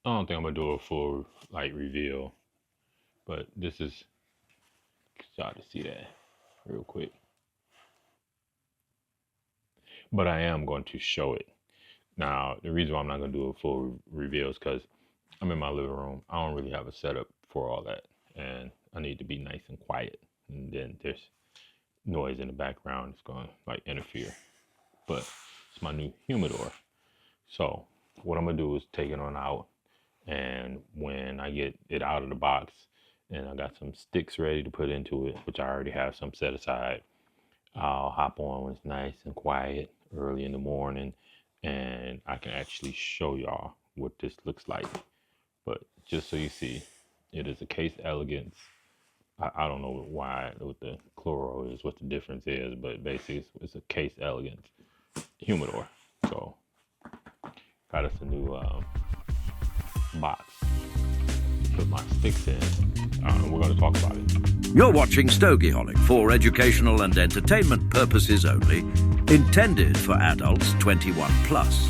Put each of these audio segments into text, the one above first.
I don't think I'm gonna do a full like reveal, but this is y'all to see that real quick. But I am going to show it. Now, the reason why I'm not gonna do a full reveal is because I'm in my living room. I don't really have a setup for all that, and I need to be nice and quiet. And then there's noise in the background. It's gonna like interfere. But it's my new humidor. So what I'm gonna do is take it on out, and when I get it out of the box, and I got some sticks ready to put into it, which I already have some set aside, I'll hop on when it's nice and quiet early in the morning, and I can actually show y'all what this looks like. But just so you see, it is a Case Elegance. I don't know why, what the chloro is, what the difference is, but basically it's a Case Elegance humidor. So got us a new box to put my sticks in. We're going to talk about it. You're watching StogieHolic for educational and entertainment purposes only, intended for adults 21 plus.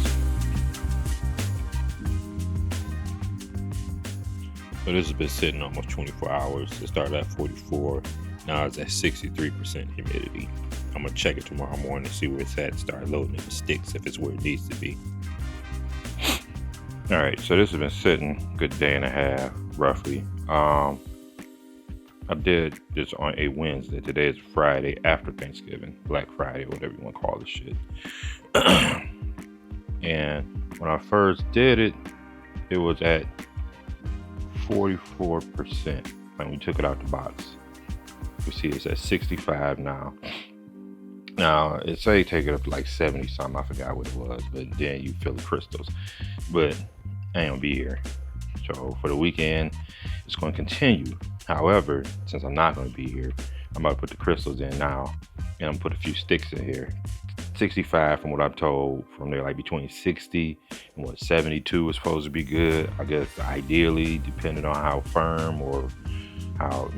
So this has been sitting almost 24 hours. It started at 44. Now it's at 63% humidity. I'm going to check it tomorrow morning to see where it's at, start loading it with sticks if it's where it needs to be. All right, so this has been sitting a good day and a half, roughly. I did this on a Wednesday. Today is Friday after Thanksgiving, Black Friday, whatever you want to call this shit. And when I first did it, it was at 44%. When we took it out the box, you see it's at 65 now. Now it say take it up to like 70 something. I forgot what it was, but then you fill the crystals. But I ain't gonna be here. So for the weekend, it's going to continue. However, since I'm not going to be here, I'm about to put the crystals in now, and I'm gonna put a few sticks in here. 65 from what I'm told, from there like between 60 and what 72 is supposed to be good. I guess ideally, depending on how firm or how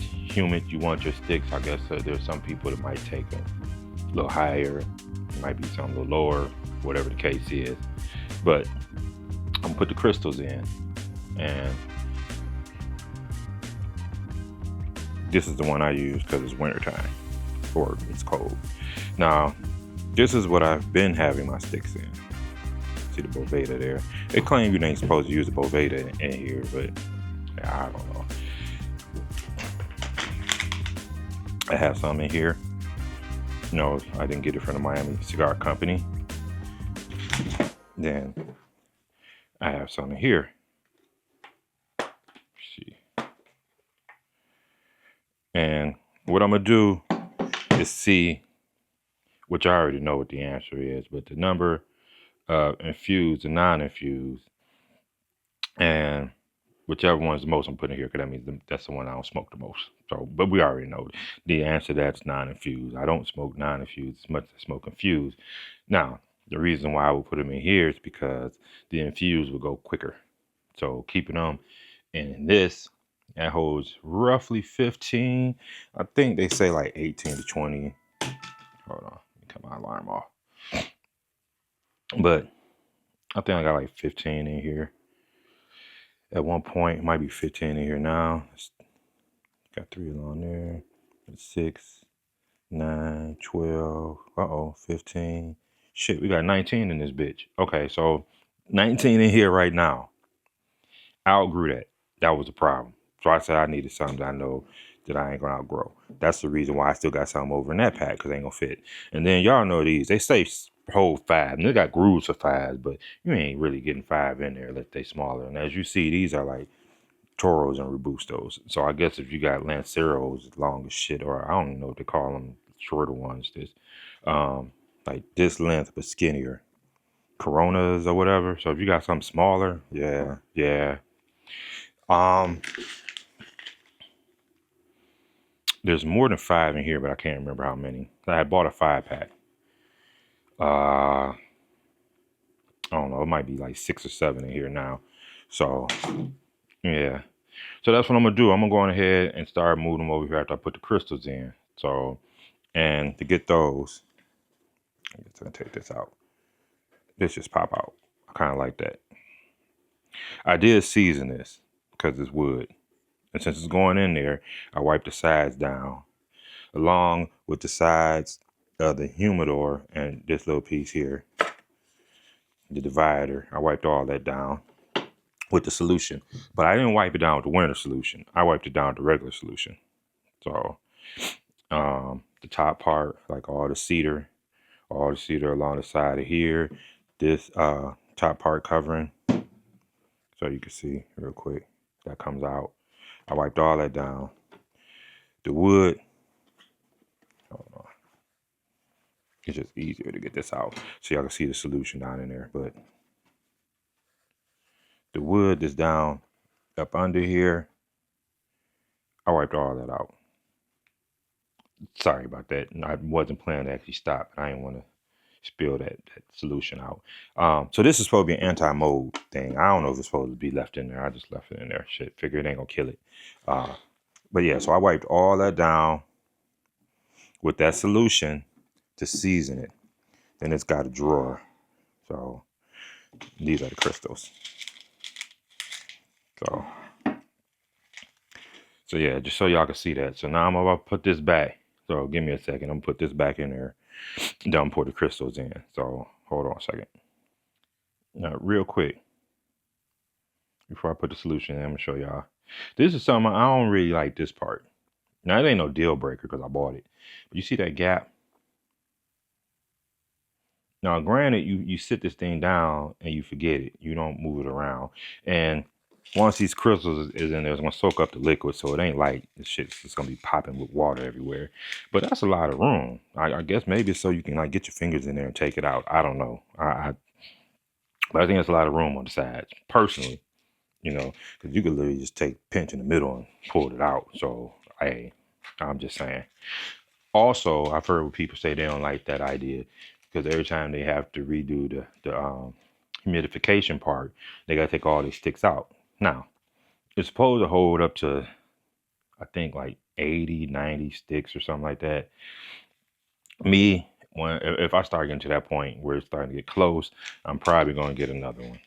humid you want your sticks. I guess there's some people that might take a little higher, it might be some a little lower, whatever the case is. But I'm gonna put the crystals in, and this is the one I use because it's wintertime or it's cold. Now, this is what I've been having my sticks in. See the Boveda there? They claim you ain't supposed to use the Boveda in here, but I don't know. I have some in here. No, I didn't get it from the Miami Cigar Company. Then I have some in here. Let's see. And what I'm gonna do is see, which I already know what the answer is, but the number of infused and non-infused, and whichever one's the most I'm putting here, because that means that's the one I don't smoke the most. So, but we already know the answer. That's non-infused. I don't smoke non-infused as much as I smoke infused. Now, the reason why I would put them in here is because the infused will go quicker. So keeping them in this, that holds roughly 15. I think they say like 18 to 20. Hold on, let me cut my alarm off. But I think I got like 15 in here. At one point, it might be 15 in here now. Got 3 on there. 6, 9, 12. 15. Shit, we got 19 in this bitch. Okay, so 19 in here right now. I outgrew that. That was the problem. So I said I needed something I know that I ain't gonna outgrow. That's the reason why I still got something over in that pack, because they ain't gonna fit. And then y'all know these. They say hold 5. And they got grooves for 5s, but you ain't really getting 5 in there unless they smaller. And as you see, these are like Toros and Robustos. So I guess if you got Lanceros, long as shit, or I don't even know what they call them, shorter ones, this like this length but skinnier, Coronas or whatever. So if you got something smaller, yeah. There's more than 5 in here, but I can't remember how many. I had bought a 5-pack. I don't know, it might be like 6 or 7 in here now. So yeah. So that's what I'm gonna do. I'm gonna go on ahead and start moving them over here after I put the crystals in. So, and to get those, I'm just gonna take this out. This just pop out. I kind of like that. I did season this because it's wood. And since it's going in there, I wiped the sides down along with the sides of the humidor and this little piece here, the divider. I wiped all that down with the solution, but I didn't wipe it down with the winter solution. I wiped it down with the regular solution. So the top part, like all the cedar along the side of here, this top part covering, so you can see real quick, that comes out. I wiped all that down. The wood, hold on. It's just easier to get this out so y'all can see the solution down in there. But the wood that's down up under here, I wiped all that out. Sorry about that. I wasn't planning to actually stop. I didn't want to spill that solution out. So this is supposed to be an anti-mold thing. I don't know if it's supposed to be left in there. I just left it in there. Shit, figure it ain't gonna kill it. But yeah, so I wiped all that down with that solution to season it. Then it's got a drawer. So these are the crystals. So yeah, just so y'all can see that. So now I'm about to put this back. So give me a second. I'm gonna put this back in there. Then I'm gonna pour the crystals in. So hold on a second. Now, real quick, before I put the solution in, I'm gonna show y'all. This is something I don't really like this part. Now it ain't no deal breaker because I bought it. But you see that gap? Now, granted, you sit this thing down and you forget it. You don't move it around. And once these crystals is in there, it's gonna soak up the liquid, so it ain't like this shit's just gonna be popping with water everywhere. But that's a lot of room. I guess maybe so you can like get your fingers in there and take it out. I don't know. But I think there's a lot of room on the sides, personally. You know, because you could literally just take pinch in the middle and pull it out. So hey, I'm just saying. Also, I've heard people say they don't like that idea because every time they have to redo the humidification part, they got to take all these sticks out. Now, it's supposed to hold up to, I think, like 80, 90 sticks or something like that. Me, if I start getting to that point where it's starting to get close, I'm probably going to get another one.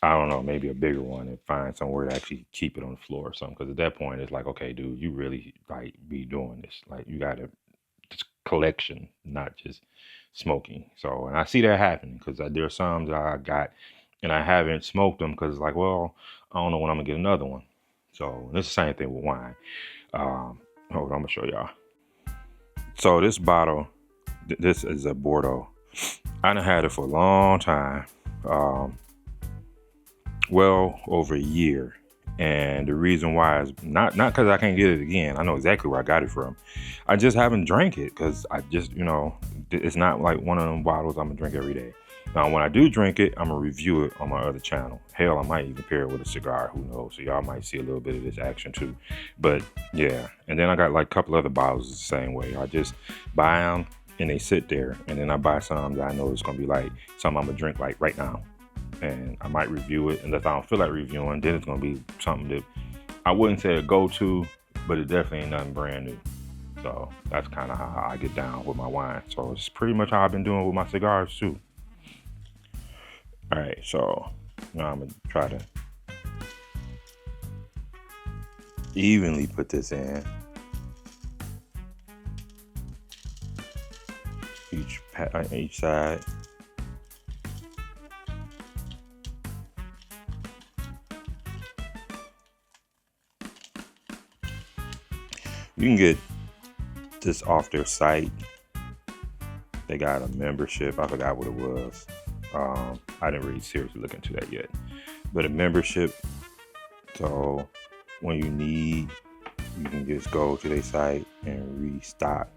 I don't know, maybe a bigger one and find somewhere to actually keep it on the floor or something. Because at that point, it's like, okay, dude, you really like be doing this. Like, you got to, just collection, not just smoking. So, and I see that happening because there are some that I got and I haven't smoked them because it's like, well, I don't know when I'm gonna get another one. So it's the same thing with wine. Hold on, I'm gonna show y'all. So this bottle, this is a Bordeaux. I done had it for a long time, well over a year. And the reason why is not because I can't get it again. I know exactly where I got it from. I just haven't drank it because I just, you know, it's not like one of them bottles I'm gonna drink every day. Now, when I do drink it, I'm gonna review it on my other channel. Hell, I might even pair it with a cigar, who knows? So y'all might see a little bit of this action too. But yeah, and then I got like a couple other bottles the same way. I just buy them and they sit there, and then I buy some that I know it's gonna be like something I'm gonna drink like right now. And I might review it, and if I don't feel like reviewing, then it's gonna be something that I wouldn't say a go-to, but it definitely ain't nothing brand new. So that's kind of how I get down with my wine. So it's pretty much how I've been doing with my cigars too. All right, so now I'm gonna try to evenly put this in each side. You can get this off their site. They got a membership. I forgot what it was. I didn't really seriously look into that yet. But a membership, so when you need, you can just go to their site and restock.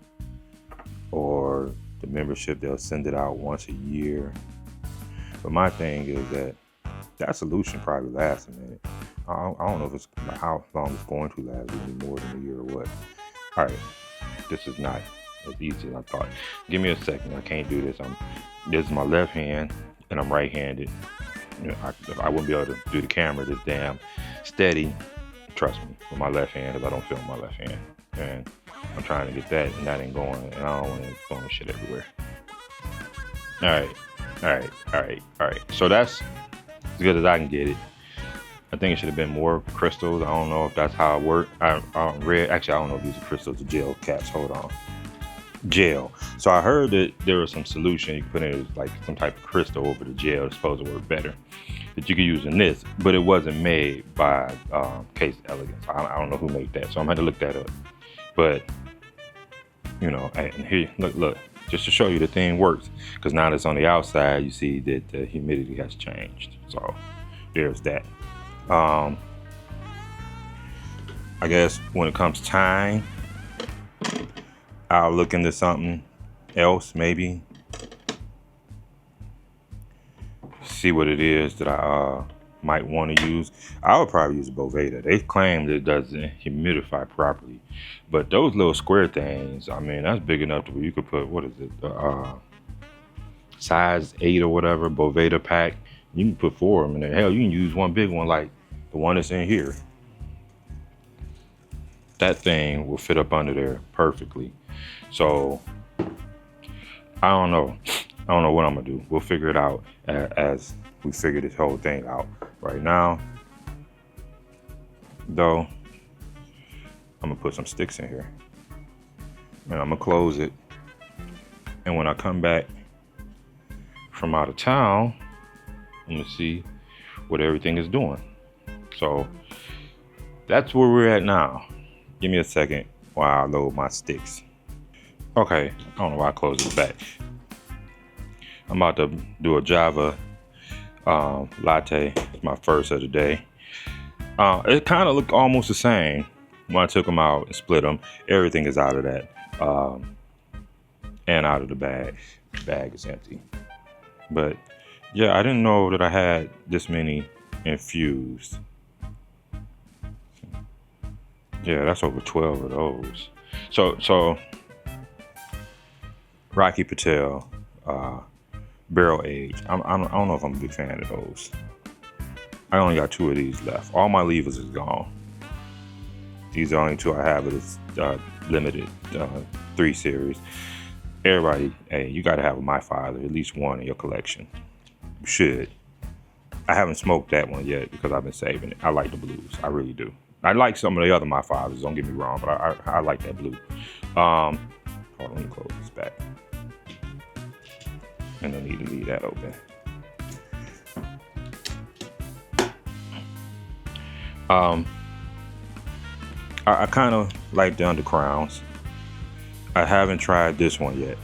Or the membership, they'll send it out once a year. But my thing is that solution probably lasts a minute. I don't know if it's how long it's going to last, any more than a year or what. All right, this is not as easy as I thought. Give me a second. I can't do this. This is my left hand, and I'm right-handed. You know, I wouldn't be able to do the camera this damn steady. Trust me, with my left hand, because I don't film my left hand. And I'm trying to get that, and that ain't going. And I don't want it throwing shit everywhere. All right. So that's as good as I can get it. I think it should have been more crystals. I don't know if that's how it worked. I read, actually, I don't know if these are crystals or gel caps. Hold on. Gel. So I heard that there was some solution you could put in, like some type of crystal over the gel that's supposed to work better, that you could use in this, but it wasn't made by Case Elegance. I don't know who made that, so I'm gonna have to look that up. But, you know, and here, look, just to show you the thing works, because now that it's on the outside, you see that the humidity has changed. So there's that. I guess when it comes time, I'll look into something else, maybe see what it is that I might want to use. I would probably use a Boveda. They claim that it doesn't humidify properly, but those little square things, I mean, that's big enough to where you could put, what is it, size 8 or whatever, Boveda pack. You can put 4 of them in there. Hell, you can use one big one like the one that's in here. That thing will fit up under there perfectly. So I don't know what I'm gonna do. We'll figure it out as we figure this whole thing out. Right now, though, I'm gonna put some sticks in here and I'm gonna close it. And when I come back from out of town, I'm gonna see what everything is doing. So that's where we're at now. Give me a second while I load my sticks. Okay, I don't know why I closed it back. I'm about to do a Java latte. It's my first of the day. It kind of looked almost the same when I took them out and split them. Everything is out of that and out of the bag. The bag is empty. But yeah, I didn't know that I had this many infused. Yeah, that's over 12 of those. So Rocky Patel, barrel aged. I don't know if I'm a big fan of those. I only got 2 of these left. All my levers is gone. These are the only 2 I have of this limited 3 series. Everybody, hey, you gotta have a My Father, at least one in your collection. You should. I haven't smoked that one yet because I've been saving it. I like the blues, I really do. I like some of the other My Fathers, don't get me wrong, but I like that blue. Hold on, let me close this back. And I need to leave that open. I kind of like the Undercrowns. I haven't tried this one yet.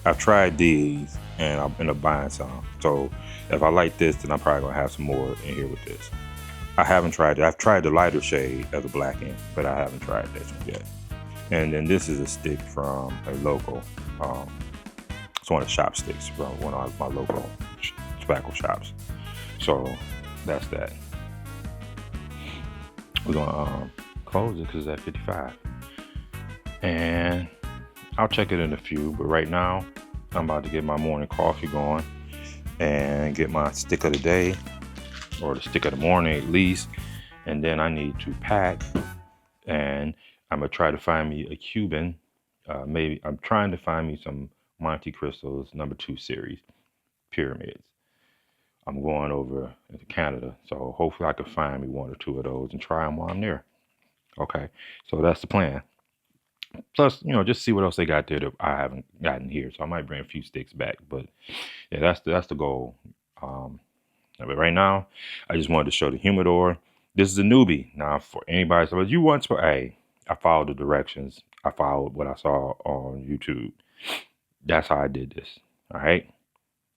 I've tried these and I'm gonna buying some. So if I like this, then I'm probably gonna have some more in here with this. I haven't tried it. I've tried the lighter shade of the blackened, but I haven't tried this one yet. And then this is a stick from a local. It's one of the shop sticks from one of my local tobacco shops. So that's that. We're gonna close it because it's at 55. And I'll check it in a few, but right now I'm about to get my morning coffee going and get my stick of the day, or the stick of the morning at least. And then I need to pack, and I'm gonna try to find me a Cuban. Maybe I'm trying to find me some Monte Cristos #2 series pyramids. I'm going over into Canada, so hopefully I can find me 1 or 2 of those and try them while I'm there. Okay, so that's the plan. Plus, you know, just see what else they got there that I haven't gotten here. So I might bring a few sticks back, but yeah, that's the goal. But right now, I just wanted to show the humidor. This is a newbie. Now, for anybody, so you want to, hey, I followed the directions. I followed what I saw on YouTube. That's how I did this. All right.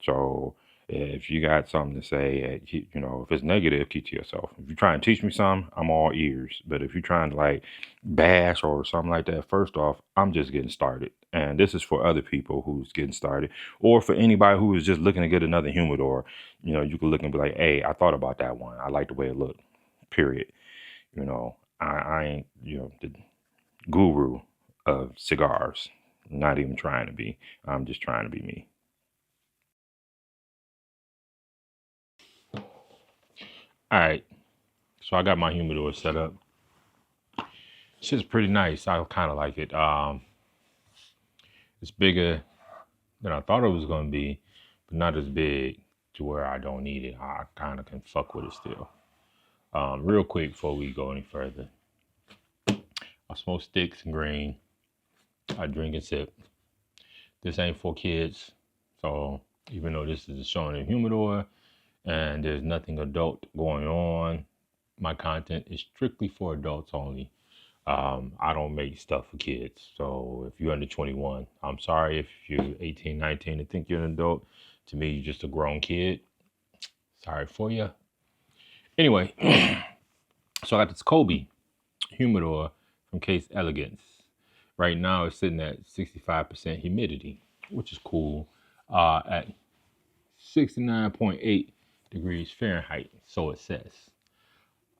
So if you got something to say, you know, if it's negative, keep to yourself. If you're trying to teach me something, I'm all ears. But if you're trying to like bash or something like that, first off, I'm just getting started. And this is for other people who's getting started, or for anybody who is just looking to get another humidor. You know, you can look and be like, hey, I thought about that one. I like the way it looked, period. You know, I ain't, you know, the guru of cigars. Not even trying to be. I'm just trying to be me. All right, so I got my humidor set up. Shit's pretty nice. I kind of like it. It's bigger than I thought it was going to be, but not as big to where I don't need it. I kind of can fuck with it still. Real quick before we go any further, I smoke sticks and green. I drink and sip. This ain't for kids. So even though this is showing a humidor and there's nothing adult going on, my content is strictly for adults only. I don't make stuff for kids. So if you're under 21, I'm sorry if you're 18, 19 and think you're an adult. To me, you're just a grown kid. Sorry for you. Anyway, so I got this Kobi Humidor from Case Elegance. Right now it's sitting at 65% humidity, which is cool, at 69.8 degrees Fahrenheit, so it says.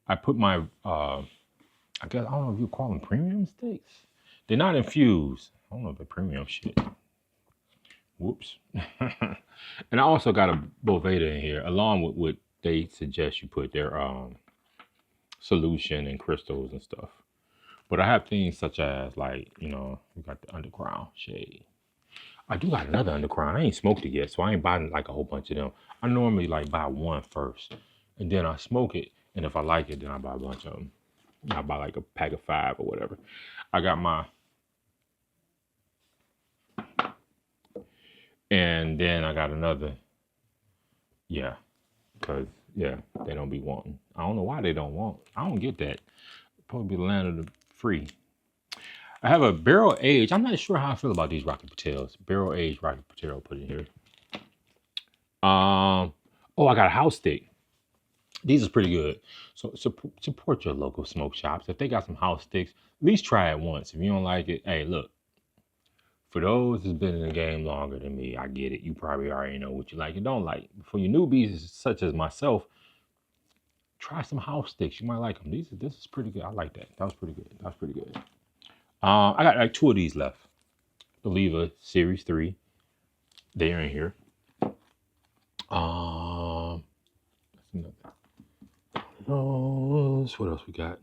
I put my, I guess, I don't know if you call them premium sticks. They're not infused. I don't know if they're premium shit. Whoops. And I also got a Boveda in here, along with what they suggest you put their solution and crystals and stuff. But I have things such as, like, you know, we got the underground shade. I do got another underground. I ain't smoked it yet, so I ain't buying like a whole bunch of them. I normally like buy one first, and then I smoke it. And if I like it, then I buy a bunch of them. I buy like a pack of 5 or whatever. I got my, and then I got another. Yeah, because, yeah, they don't be wanting. I don't know why they don't want. I don't get that. Probably the land of the free. I have a barrel aged. I'm not sure how I feel about these Rocky Patels. Barrel aged Rocky Patel put in here. Oh, I got a house stick. These is pretty good. So support your local smoke shops. If they got some house sticks, at least try it once. If you don't like it, hey, look. For those that's been in the game longer than me, I get it. You probably already know what you like and don't like. For you newbies such as myself, try some house sticks. You might like them. This is pretty good. I like that. That was pretty good. That was pretty good. I got like 2 of these left. Believer Series 3. They're in here. That's another. What else we got?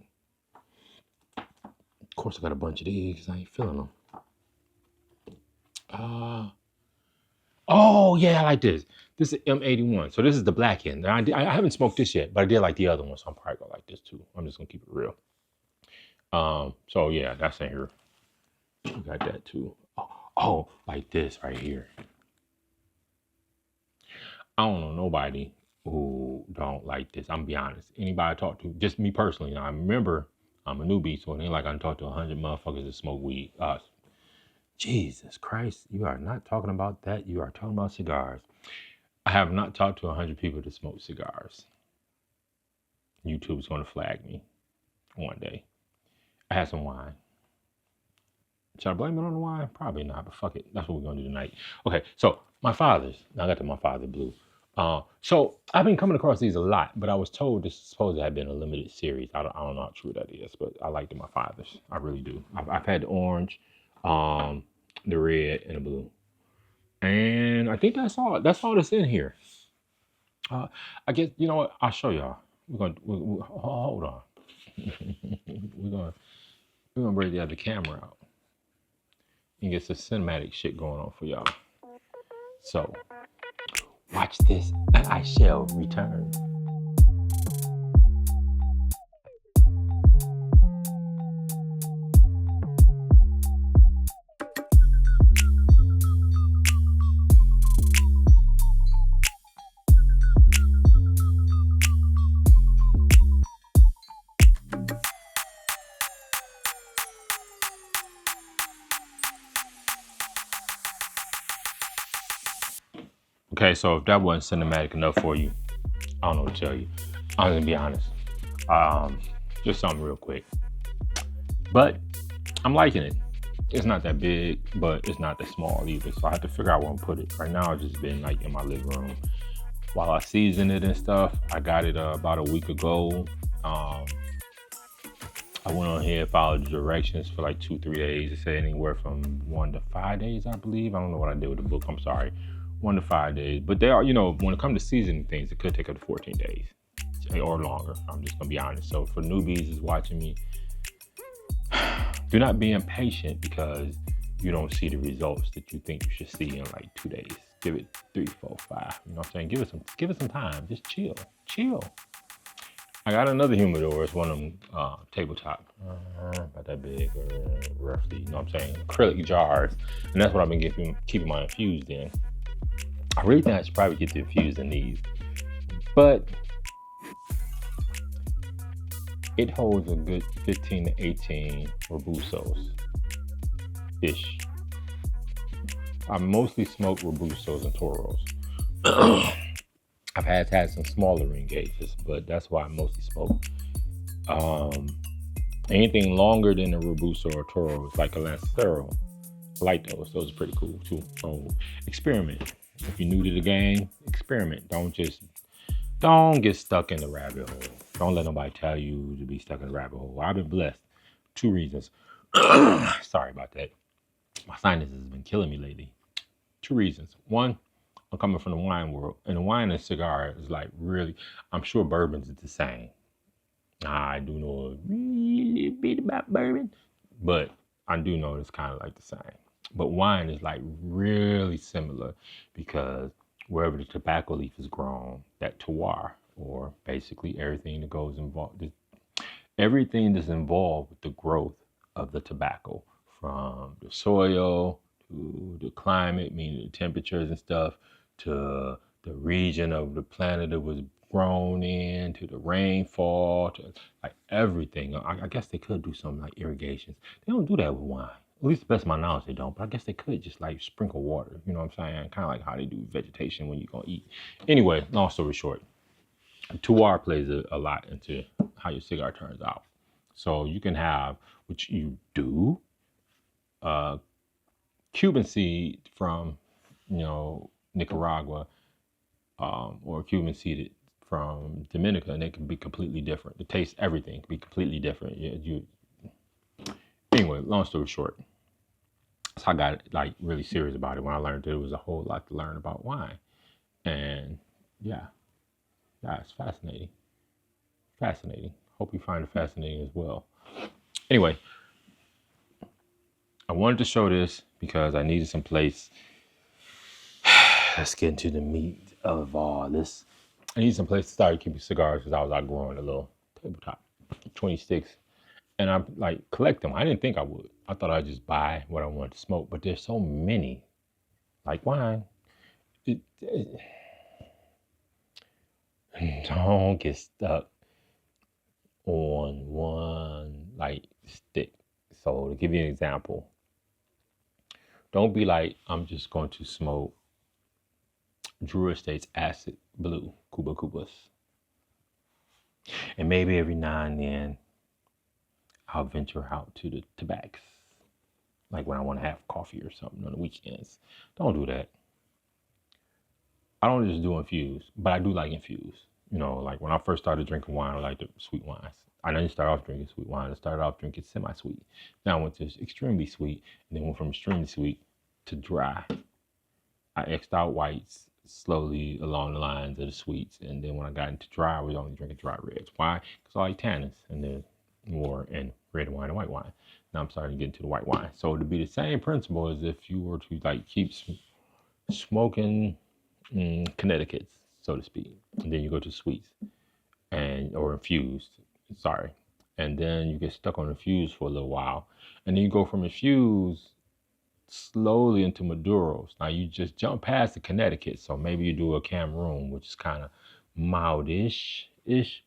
Of course, I got a bunch of these because I ain't feeling them. Oh yeah, I like this. This is M81. So this is the black end. I haven't smoked this yet, but I did like the other one, so I'm probably gonna like this too. I'm just gonna keep it real. So yeah, that's in here. We got that too. Oh, like this right here. I don't know nobody who don't like this. I'm gonna be honest. Anybody I talk to, just me personally. Now, I remember I'm a newbie, so it ain't like I can talk to 100 motherfuckers that smoke weed. Jesus Christ, you are not talking about that. You are talking about cigars. I have not talked to 100 people that smoke cigars. YouTube's gonna flag me one day. I had some wine. Should I blame it on the wine? Probably not, but fuck it. That's what we're gonna do tonight. Okay, so my father's. Now I got to my father blue. So I've been coming across these a lot, but I was told this is supposed to have been a limited series. I don't know how true that is, but I liked my father's. I really do. I've had the orange, the red, and the blue, and I think that's all. That's all that's in here. I guess, you know what? I'll show y'all. We're gonna hold on. we're gonna bring the other camera out and get some cinematic shit going on for y'all. So watch this, and I shall return. Okay, so if that wasn't cinematic enough for you, I don't know what to tell you. I'm gonna be honest. Just something real quick. But I'm liking it. It's not that big, but it's not that small either. So I have to figure out where I'm put it. Right now, I've just been like in my living room while I season it and stuff. I got it about a week ago. I went on here, followed the directions for like 2-3 days. It said anywhere from 1 to 5 days, I believe. I don't know what I did with the book. I'm sorry. 1 to 5 days, but they are, you know, when it comes to seasoning things, it could take up to 14 days or longer. I'm just gonna be honest. So for newbies is watching me, do not be impatient because you don't see the results that you think you should see in like 2 days. give it 3, 4, 5. You know what I'm saying? Give it some time. Just chill. I got another humidor. It's one of them tabletop, about that big, roughly. You know what I'm saying? Acrylic jars, and that's what I've been keeping my infused in. I really think I should probably get the infused in these, but it holds a good 15 to 18 Robusto's ish. I mostly smoke Robusto's and Toros. I've had some smaller engages, but that's why I mostly smoke. Anything longer than a Robusto or Toro is like a Lancero. I like those. Those are pretty cool too. So experiment. If you're new to the game, experiment. Don't get stuck in the rabbit hole. Don't let nobody tell you to be stuck in the rabbit hole. I've been blessed. 2 reasons. Sorry about that. My sinuses has been killing me lately. 2 reasons. One, I'm coming from the wine world, and the wine and cigar is like really, I'm sure bourbons is the same. I do know a really bit about bourbon, but I do know it's kind of like the same. But wine is like really similar because wherever the tobacco leaf is grown, that terroir, or basically everything that goes involved, everything that's involved with the growth of the tobacco, from the soil to the climate, meaning the temperatures and stuff, to the region of the planet it was grown in, to the rainfall, to like everything. I guess they could do something like irrigations. They don't do that with wine. At least the best of my knowledge, they don't. But I guess they could just like sprinkle water. You know what I'm saying? Kind of like how they do vegetation when you're going to eat. Anyway, long story short, terroir plays a lot into how your cigar turns out. So you can have, which you do, Cuban seed from, Nicaragua, or Cuban seeded from Dominica, and they can be completely different. The taste, everything can be completely different. Anyway, long story short, so I got like really serious about it when I learned that there was a whole lot to learn about wine. And yeah, it's fascinating. Hope you find it fascinating as well. Anyway, I wanted to show this because I needed some place. Let's get into the meat of all this. I need some place to start keeping cigars because I was outgrowing a little tabletop, 26, and I like collect them. I didn't think I would. I thought I'd just buy what I wanted to smoke, but there's so many. Like wine, don't get stuck on one like stick. So to give you an example, don't be like, I'm just going to smoke Drew Estate's Acid Blue Cuba Cubas. And maybe every now and then I'll venture out to the tobaccos. Like when I want to have coffee or something on the weekends. Don't do that. I don't just do infused, but I do like infused. Like when I first started drinking wine, I liked the sweet wines. I didn't start off drinking sweet wine. I started off drinking semi-sweet. Now I went to extremely sweet, and then went from extremely sweet to dry. I X'd out whites slowly along the lines of the sweets, and then when I got into dry, I was only drinking dry reds. Why? Because I like tannins, and there's more in red wine and white wine. Now I'm starting to get into the white wine. So to be the same principle as if you were to like keep smoking Connecticut's, so to speak, and then you go to sweets or infused. Sorry, and then you get stuck on infused for a little while, and then you go from infused slowly into Maduros. Now you just jump past the Connecticut, so maybe you do a Cameroon, which is kind of mildish,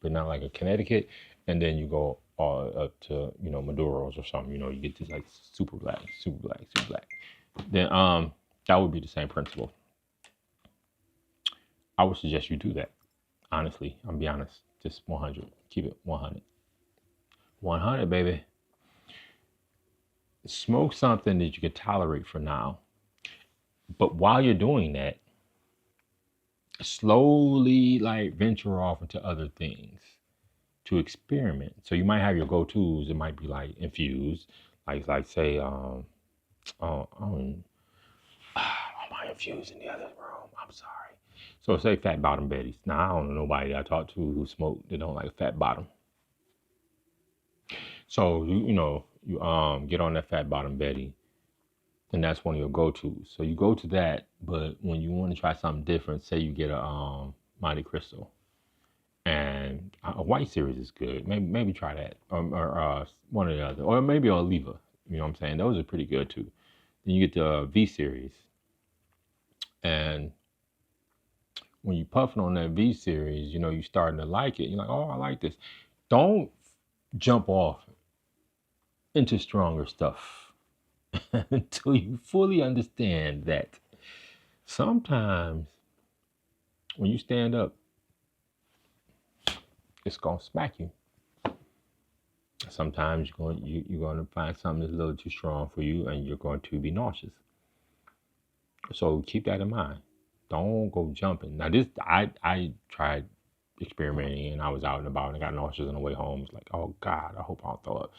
but not like a Connecticut, and then you go up to Maduros or something. You get this like super black. Then that would be the same principle. I would suggest you do that. Honestly, I'll be honest. Just 100. Keep it 100. 100, baby. Smoke something that you can tolerate for now. But while you're doing that, slowly like venture off into other things to experiment. So you might have your go-tos. It might be like infused, like say, am I infused in the other room? I'm sorry. So say fat bottom Betty's. Now I don't know nobody I talk to who smoke that don't like fat bottom. So you get on that fat bottom Betty, and that's one of your go-tos. So you go to that, but when you want to try something different, say you get a Monte Cristo, and a white series is good. Maybe try that, or one or the other, or maybe a Oliva. You know what I'm saying? Those are pretty good too. Then you get the V series, and when you puffing on that V series, you know you starting to like it. You're like, oh, I like this. Don't jump off into stronger stuff until you fully understand that sometimes when you stand up, it's gonna smack you. Sometimes you're going to find something that's a little too strong for you, and you're going to be nauseous. So keep that in mind. Don't go jumping. Now this, I tried experimenting, and I was out and about, and I got nauseous on the way home. It's like, oh God, I hope I don't throw up.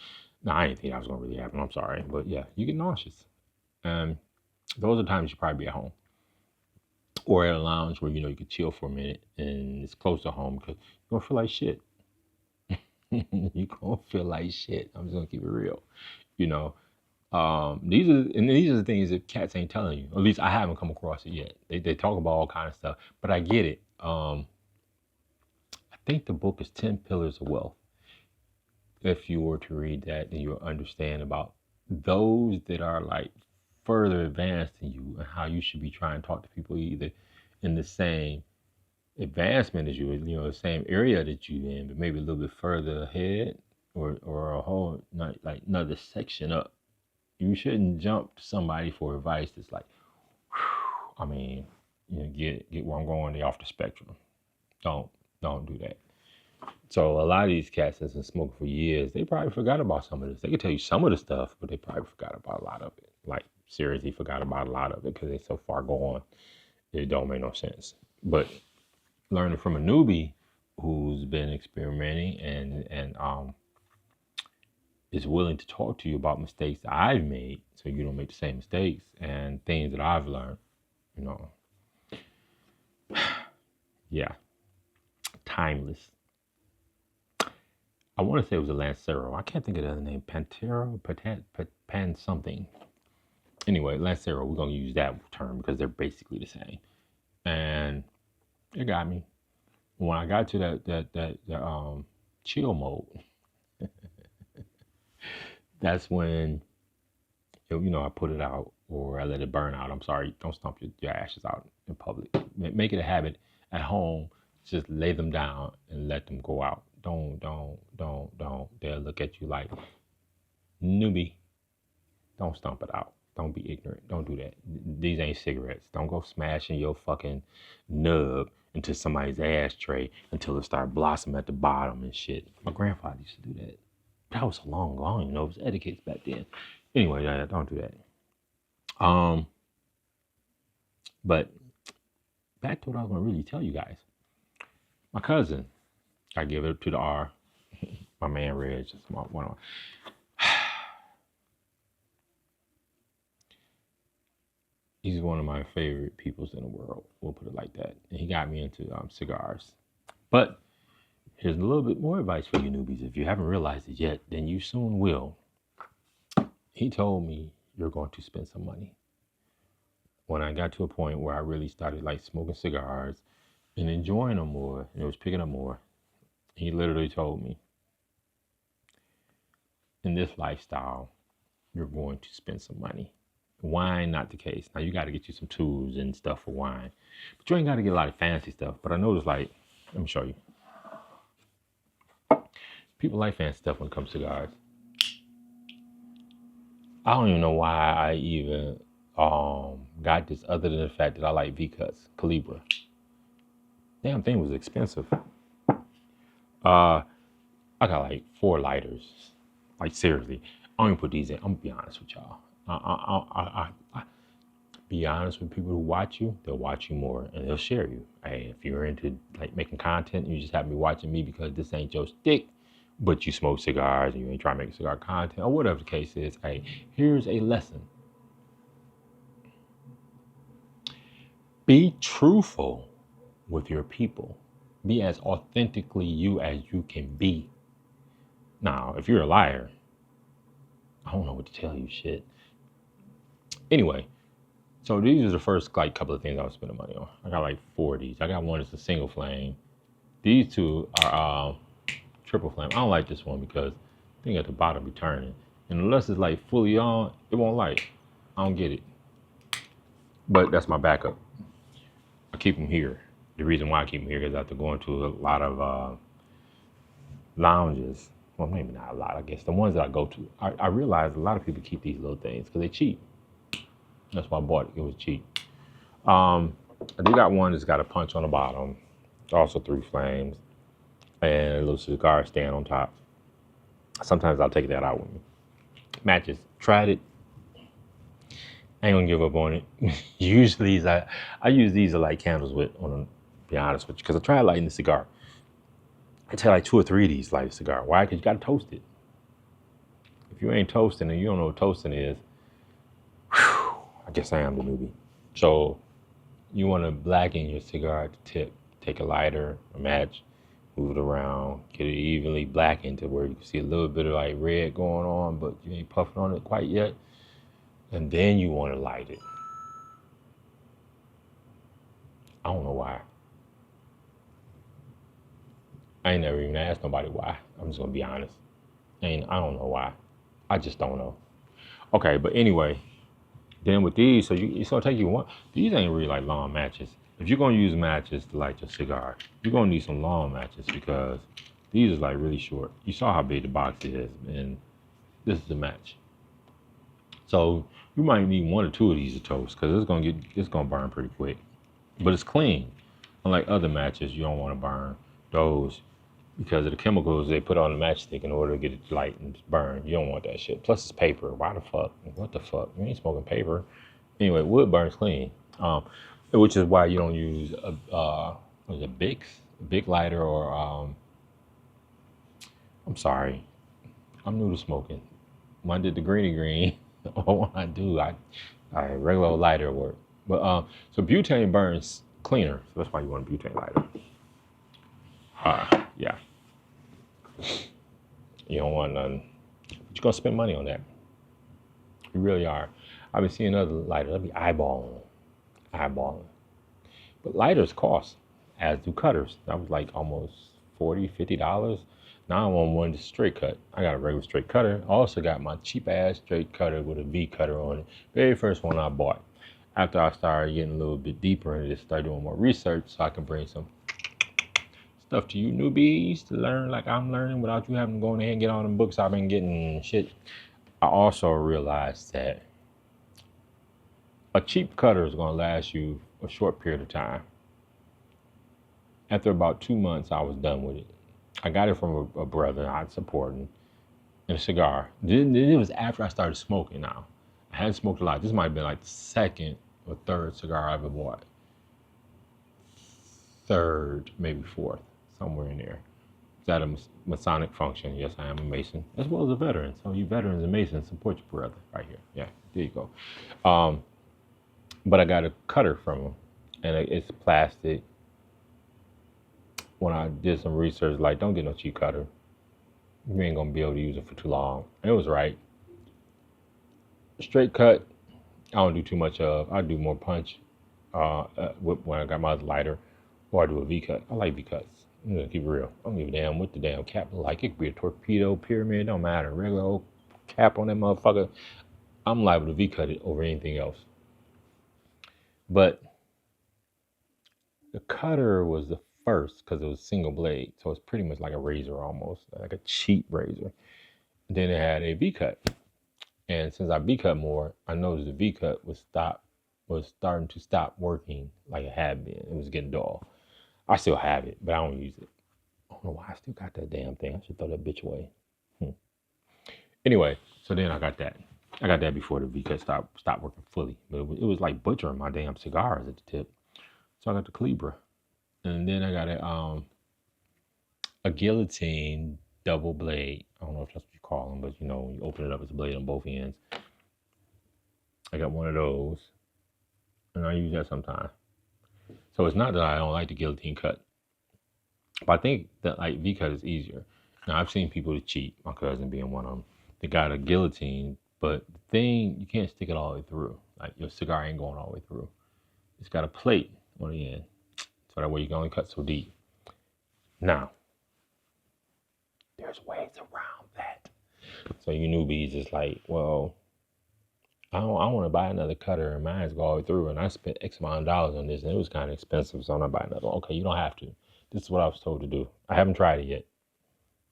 Now I didn't think that was gonna really happen. I'm sorry, but yeah, you get nauseous, and those are times you probably be at home or at a lounge where you know you could chill for a minute, and it's close to home because you're gonna feel like shit. You gonna feel like shit. I'm just gonna keep it real. You know, these are the things that cats ain't telling you. At least I haven't come across it yet. They talk about all kind of stuff, but I get it. I think the book is 10 Pillars of Wealth. If you were to read that, then you'll understand about those that are like further advanced than you, and how you should be trying to talk to people either in the same advancement as you, you know, the same area that you in, but maybe a little bit further ahead, or a whole not like another section up. You shouldn't jump to somebody for advice that's like, whew, I mean, you know, get where I'm going, they off the spectrum. Don't do that. So a lot of these cats that's been smoking for years, they probably forgot about some of this. They could tell you some of the stuff, but they probably forgot about a lot of it. Like seriously forgot about a lot of it because they're so far gone, it don't make no sense. But learning from a newbie who's been experimenting and is willing to talk to you about mistakes that I've made, so you don't make the same mistakes, and things that I've learned, you know. Yeah, timeless. I want to say it was a Lancero. I can't think of the other name. Pantero, Pan something. Anyway, Lancero. We're gonna use that term because they're basically the same, and it got me. When I got to that chill mode, that's when, you know, I put it out, or I let it burn out. I'm sorry, don't stomp your ashes out in public. Make it a habit at home. Just lay them down and let them go out. Don't. They'll look at you like, newbie. Don't stomp it out. Don't be ignorant. Don't do that. These ain't cigarettes. Don't go smashing your fucking nub into somebody's ashtray until it start blossoming at the bottom and shit. My grandfather used to do that. That was so long gone, you know, it was etiquette back then. Anyway, don't do that. But back to what I was gonna really tell you guys. My cousin, I give it to the R. My man Reg, one of my. He's one of my favorite peoples in the world. We'll put it like that. And he got me into cigars. But here's a little bit more advice for you newbies. If you haven't realized it yet, then you soon will. He told me you're going to spend some money. When I got to a point where I really started like smoking cigars and enjoying them more, and it was picking up more, he literally told me, in this lifestyle, you're going to spend some money. Wine, not the case. Now you got to get you some tools and stuff for wine, but you ain't got to get a lot of fancy stuff. But I noticed, like, let me show you. People like fancy stuff when it comes to cigars. I don't even know why I even got this, other than the fact that I like V-Cuts, Calibra. Damn thing was expensive. I got like 4 lighters. Like seriously, I don't even put these in. I'm gonna be honest with y'all. I be honest with people who watch you. They'll watch you more and they'll share you. Hey, if you're into like making content and you just have me watching me because this ain't your stick, but you smoke cigars and you ain't trying to make cigar content or whatever the case is, hey, here's a lesson. Be truthful with your people. Be as authentically you as you can be. Now, if you're a liar, I don't know what to tell you, shit. Anyway, so these are the first like couple of things I was spending money on. I got like 4 of these. I got one that's a single flame. These two are triple flame. I don't like this one because the thing at the bottom be turning. And unless it's like fully on, it won't light. I don't get it. But that's my backup. I keep them here. The reason why I keep them here is after going to a lot of lounges, well, maybe not a lot, I guess, the ones that I go to, I realize a lot of people keep these little things because they're cheap. That's why I bought it. It was cheap. I do got one that's got a punch on the bottom. It's also 3 flames and a little cigar stand on top. Sometimes I'll take that out with me. Matches. Tried it. I ain't gonna give up on it. Usually, I use these to light candles with, to be honest with you, because I tried lighting the cigar. I tell like 2 or 3 of these light a cigar. Why? Because you gotta toast it. If you ain't toasting and you don't know what toasting is, whew, I guess I am the newbie. So you want to blacken your cigar at the tip. Take a lighter, a match, move it around, get it evenly blackened to where you can see a little bit of like red going on, but you ain't puffing on it quite yet. And then you want to light it. I don't know why. I ain't never even asked nobody why. I'm just gonna be honest. I don't know why. I just don't know. Okay, but anyway, then with these, so it's gonna take you one. These ain't really like long matches. If you're gonna use matches to light your cigar, you're gonna need some long matches because these are like really short. You saw how big the box is, and this is the match. So you might need 1 or 2 of these to toast because it's gonna burn pretty quick. But it's clean. Unlike other matches, you don't want to burn those because of the chemicals they put on the matchstick in order to get it to light and burn. You don't want that shit. Plus it's paper. Why the fuck? What the fuck? You ain't smoking paper. Anyway, wood burns clean. Which is why you don't use a Bic lighter or I'm sorry. I'm new to smoking. When I did the greeny green, or when I do, I regular old lighter work. But so butane burns cleaner, so that's why you want a butane lighter. Yeah. You don't want none. But you're gonna spend money on that. You really are. I've been seeing other lighters. I'll be eyeballing. But lighters cost, as do cutters. That was like almost $40, $50. Now I'm on one straight cut. I got a regular straight cutter. I also got my cheap ass straight cutter with a V cutter on it. Very first one I bought. After I started getting a little bit deeper into this, started doing more research so I can bring some stuff to you newbies to learn like I'm learning without you having to go in there and get all them books I've been getting shit. I also realized that a cheap cutter is gonna last you a short period of time. After about 2 months, I was done with it. I got it from a brother I'd supporting in a cigar. Then it was after I started smoking now. I hadn't smoked a lot. This might have been like the 2nd or 3rd cigar I ever bought. 3rd, maybe 4th, somewhere in there. Is that a Masonic function? Yes, I am a Mason, as well as a veteran. So you veterans and Masons, support your brother right here. Yeah, there you go. But I got a cutter from him, and it's plastic. When I did some research, like, don't get no cheap cutter. You ain't gonna be able to use it for too long. And it was right. Straight cut, I don't do too much of. I do more punch when I got my other lighter, or I do a V cut. I like V cuts. I'm gonna keep it real. I don't give a damn what the damn cap look like. It could be a torpedo, pyramid, don't matter. Regular old cap on that motherfucker. I'm liable to V cut it over anything else. But the cutter was the first because it was single blade, so it's pretty much like a razor almost, like a cheap razor. Then it had a V cut, and since I V cut more, I noticed the V cut was starting to stop working like it had been. It was getting dull. I still have it, but I don't use it. I don't know why I still got that damn thing. I should throw that bitch away. Anyway, so then I got that. I got that before the V cut stopped working fully, but it was like butchering my damn cigars at the tip. So I got the Calibra. And then I got a guillotine double blade. I don't know if that's what you call them, but you know, when you open it up, it's a blade on both ends. I got one of those, and I use that sometimes. So it's not that I don't like the guillotine cut, but I think that like V cut is easier. Now I've seen people that cheat, my cousin being one of them. They got a guillotine, but the thing, you can't stick it all the way through. Like your cigar ain't going all the way through. It's got a plate on the end, so that way you can only cut so deep. Now, there's ways around that. So you newbies is like, well, I want to buy another cutter and mine's go all the way through, and I spent X amount of dollars on this and it was kind of expensive, so I'm not buying another one. Okay, you don't have to. This is what I was told to do. I haven't tried it yet.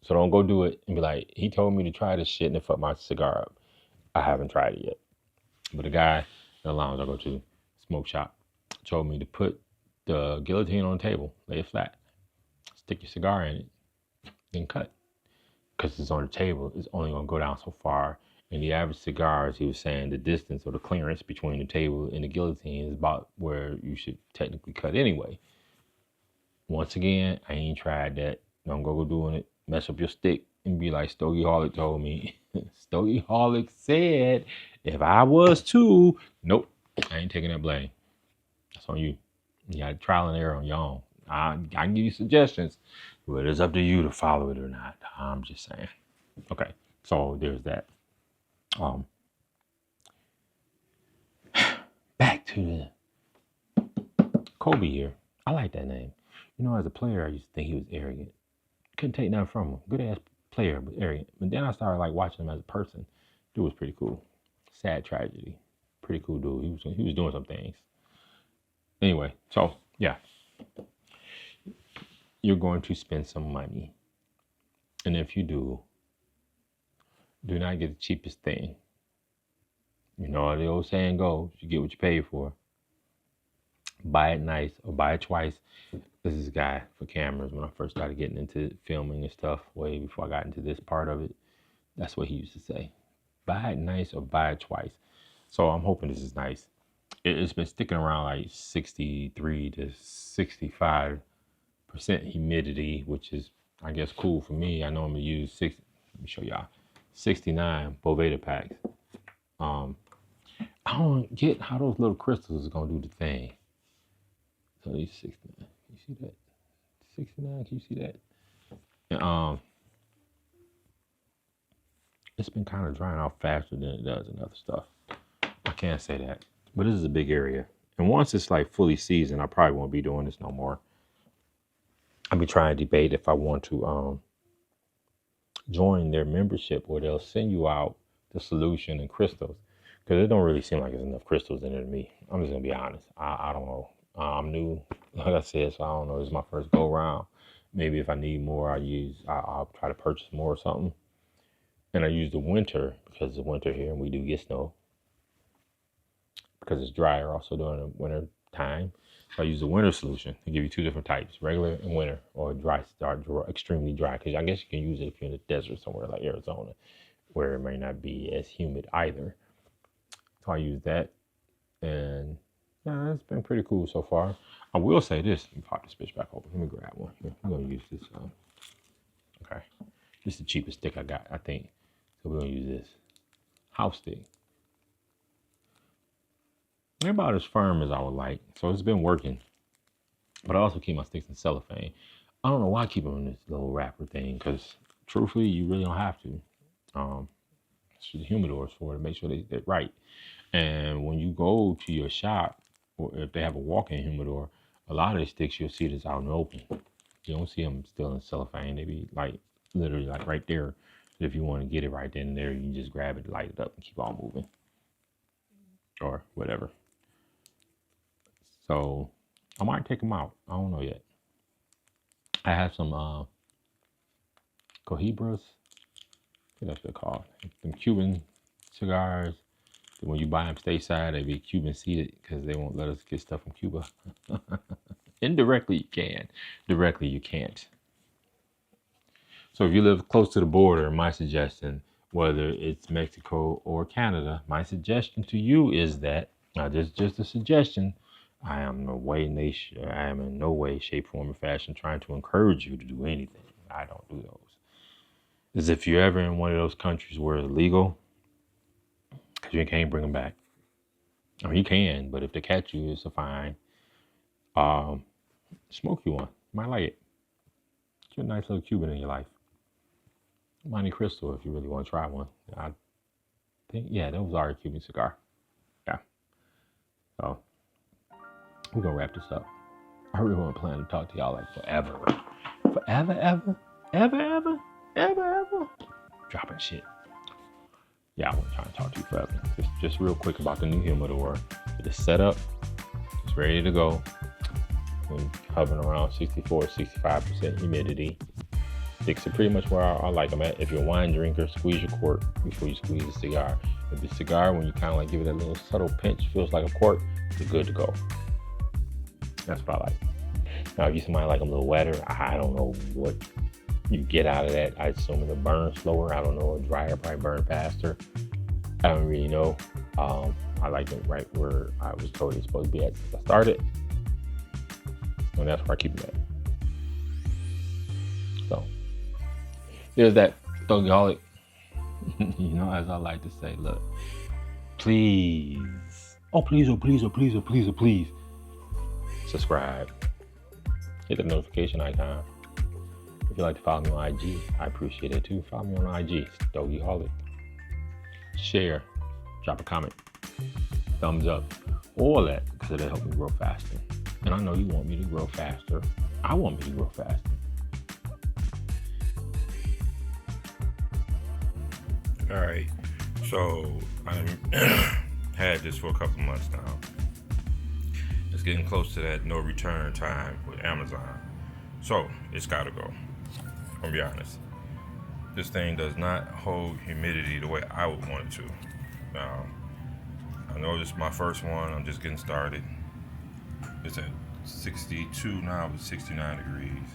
So don't go do it and be like, he told me to try this shit and it fucked my cigar up. I haven't tried it yet. But the guy, the lounge I go to, smoke shop, told me to put the guillotine on the table, lay it flat, stick your cigar in it, then cut. Because it's on the table, it's only going to go down so far. And the average cigars, he was saying, the distance or the clearance between the table and the guillotine is about where you should technically cut anyway. Once again, I ain't tried that. Don't go doing it. Mess up your stick and be like StogieHolic told me. StogieHolic said, if I was too, nope, I ain't taking that blame. That's on you. You got trial and error on your own. I can give you suggestions, but it's up to you to follow it or not. I'm just saying. Okay, so there's that. Back to the Kobi here. I like that name. You know, as a player, I used to think he was arrogant. Couldn't take nothing from him. Good ass player, but arrogant. But then I started like watching him as a person. Dude was pretty cool. Sad tragedy. Pretty cool dude. He was doing some things. Anyway, so yeah. You're going to spend some money. And if you do not get the cheapest thing. You know how the old saying goes, you get what you pay for. Buy it nice or buy it twice. This is a guy for cameras when I first started getting into filming and stuff, way before I got into this part of it. That's what he used to say. Buy it nice or buy it twice. So I'm hoping this is nice. It's been sticking around like 63 to 65% humidity, which is, I guess, cool for me. I normally use let me show y'all, 69 Overrated packs. I don't get how those little crystals are gonna do the thing. So these 69, can you see that? 69, can you see that? And, it's been kind of drying out faster than it does in other stuff. I can't say that, but this is a big area. And once it's like fully seasoned, I probably won't be doing this no more. I'll be trying to debate if I want to join their membership where they'll send you out the solution and crystals. Because it don't really seem like there's enough crystals in it to me. I'm just going to be honest. I don't know. I'm new, like I said, so I don't know. This is my first go around. Maybe if I need more, I'll try to purchase more or something. And I use the winter because it's winter here and we do get snow. Because it's drier also during the winter time. So I use the winter solution. They give you two different types, regular and winter, or dry, extremely dry. Because I guess you can use it if you're in the desert somewhere like Arizona, where it may not be as humid either. So I use that, and yeah, it's been pretty cool so far. I will say this. Let me pop this bitch back open. Let me grab one. Here, I'm gonna use this. Okay, this is the cheapest stick I got, I think. So we're gonna use this house stick. They're about as firm as I would like, so it's been working. But I also keep my sticks in cellophane. I don't know why I keep them in this little wrapper thing, because truthfully, you really don't have to. It's the humidors for to make sure they're right. And when you go to your shop, or if they have a walk-in humidor, a lot of the sticks you'll see this out in the open. You don't see them still in cellophane. They be like literally like right there. So if you want to get it right then and there, you can just grab it, light it up, and keep on moving, or whatever. So I might take them out. I don't know yet. I have some Cohibras. I think that's what they're called. Them Cuban cigars. When you buy them stateside, they be Cuban seeded because they won't let us get stuff from Cuba. Indirectly, you can. Directly, you can't. So if you live close to the border, my suggestion, whether it's Mexico or Canada, my suggestion to you is that, now this is just a suggestion, I am in no way, shape, form, or fashion trying to encourage you to do anything. I don't do those. Is if you're ever in one of those countries where it's legal, because you can't bring them back. I mean, you can, but if they catch you, it's a fine. Smoke you one. You might like it. Get a nice little Cuban in your life. Monte Cristo, if you really want to try one. I think, yeah, those are a Cuban cigar. Yeah. So we're gonna wrap this up. I really want to plan to talk to y'all like forever. Forever. Dropping shit. Yeah, I wasn't trying to talk to you forever. Just real quick about the new humidor. It is set up. It's ready to go. We're hovering around 64, 65% humidity. Sticks are pretty much where I like them at. If you're a wine drinker, squeeze your cork before you squeeze a cigar. If the cigar, when you kind of like give it a little subtle pinch, feels like a cork, you're good to go. That's what I like. Now, if you somebody like them a little wetter, I don't know what you get out of that. I assume it'll burn slower. I don't know. A dryer probably burn faster. I don't really know. I like it right where I was told it's supposed to be at since I started. And that's where I keep it at. So, there's that StogieHolic. You know, as I like to say, look, please, please subscribe. Hit the notification icon. If you'd like to follow me on IG, I appreciate it too. Follow me on IG, StogieHolic. Share, drop a comment, thumbs up, all that, because it'll help me grow faster. And I know you want me to grow faster. I want me to grow faster. All right, so I had this for a couple months now. It's getting close to that no return time with Amazon. So it's gotta go. I'm gonna be honest. This thing does not hold humidity the way I would want it to. Now, I know this is my first one. I'm just getting started. It's at 62 now, it's 69 degrees.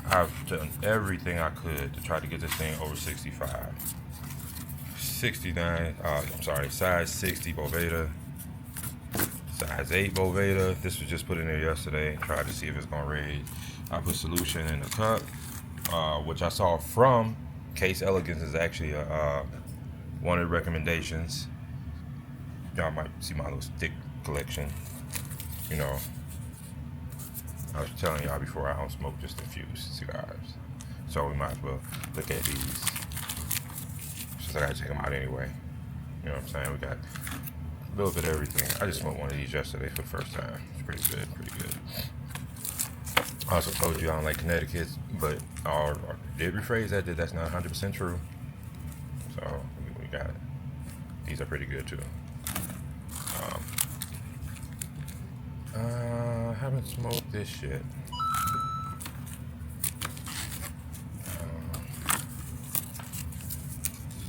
I've done everything I could to try to get this thing over 65. 69, size 60 Boveda. Size 8 Boveda. This was just put in there yesterday. Tried to see if it's gonna raise. I put solution in the cup, which I saw from Case Elegance is actually one of the recommendations. Y'all might see my little stick collection. You know, I was telling y'all before, I don't smoke just a few cigars, so we might as well look at these since I gotta check them out anyway. You know what I'm saying? We got a little bit of everything. I just smoked one of these yesterday for the first time. It's pretty good. I also told you I don't like Connecticut's, but I did rephrase that that's not 100% true. So we got it. These are pretty good too. I haven't smoked this yet.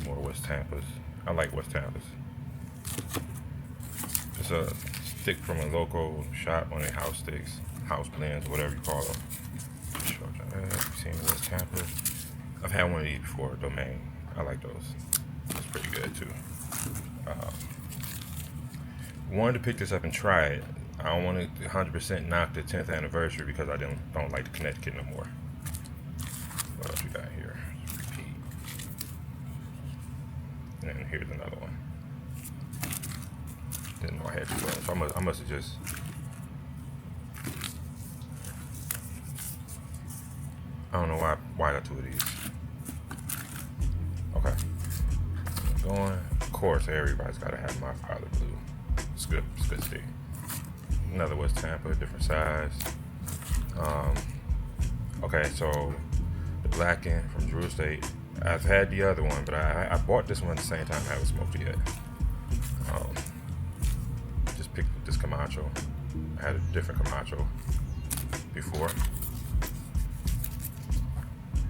More West Tampa's. I like West Tampa's. It's a stick from a local shop, one of the house sticks, house blends, whatever you call them. You've seen West Tampa. I've had one of these before, Domain. I like those. It's pretty good too. Wanted to pick this up and try it. I don't want to 100% knock the 10th anniversary because I don't like the Connecticut no more. What else we got here? Repeat. And here's another one. Didn't know I had two of them. So I must have just. I don't know why I got two of these. Okay. Going. Of course, everybody's got to have my Father Blue. It's good stick. Another West Tampa, different size. Okay, so the Black End from Drew Estate. I've had the other one, but I bought this one at the same time. I haven't smoked it yet. Just picked this Camacho. I had a different Camacho before.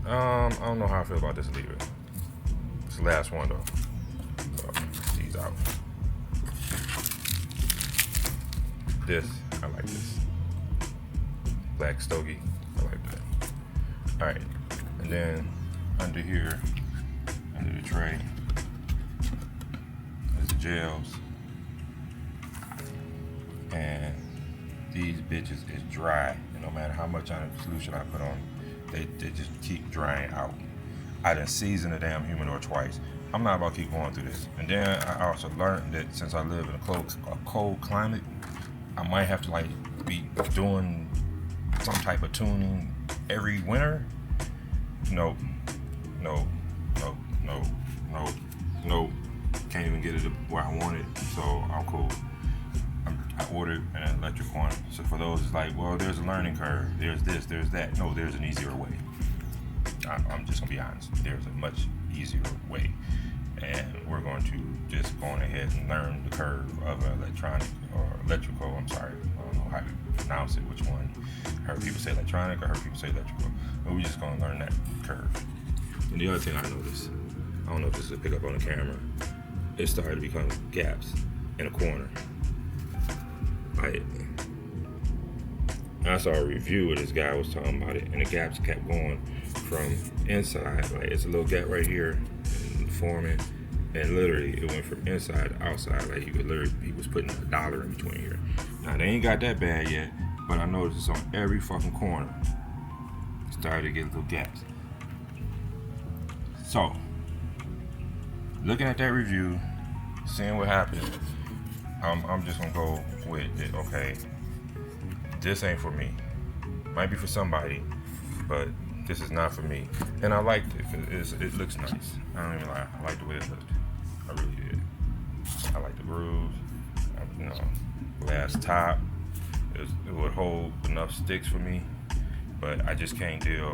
I don't know how I feel about this leader. It's the last one though. So these out. This, I like this. Black Stogie, I like that. Alright, and then under here, under the tray, there's the gels. And these bitches is dry. And no matter how much solution I put on, they just keep drying out. I done seasoned the damn humidor twice. I'm not about to keep going through this. And then I also learned that since I live in a cold climate, I might have to be doing some type of tuning every winter. No. can't even get it where I want it, so I'm cool. I ordered an electric one. So for those, it's like, well, there's a learning curve. There's this, there's that. No, there's an easier way. I'm just gonna be honest. There's a much easier way, and we're going to just go on ahead and learn the curve of an electronic or electrical. I'm sorry, I don't know how to pronounce it. Which one? I heard people say electronic. I heard people say electrical. But we're just gonna learn that curve. And the other thing I noticed, I don't know if this will pick up on the camera, it started to become gaps in a corner. Like, I saw a review where this guy was talking about it, and the gaps kept going from inside, like it's a little gap right here, and forming, and literally it went from inside to outside, like he was putting $1 in between here. Now they ain't got that bad yet, but I noticed it's on every fucking corner. It started to get little gaps. So, looking at that review, seeing what happened, I'm just gonna go with it. Okay, this ain't for me. Might be for somebody, but this is not for me. And I liked it. It looks nice. I don't even lie. I like the way it looked. I really did. I like the grooves. Glass top. It would hold enough sticks for me, but I just can't deal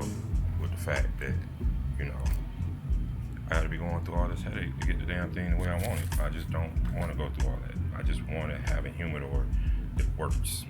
with the fact that, I had to be going through all this headache to get the damn thing the way I want it. I just don't want to go through all that. I just want to have a humidor that works.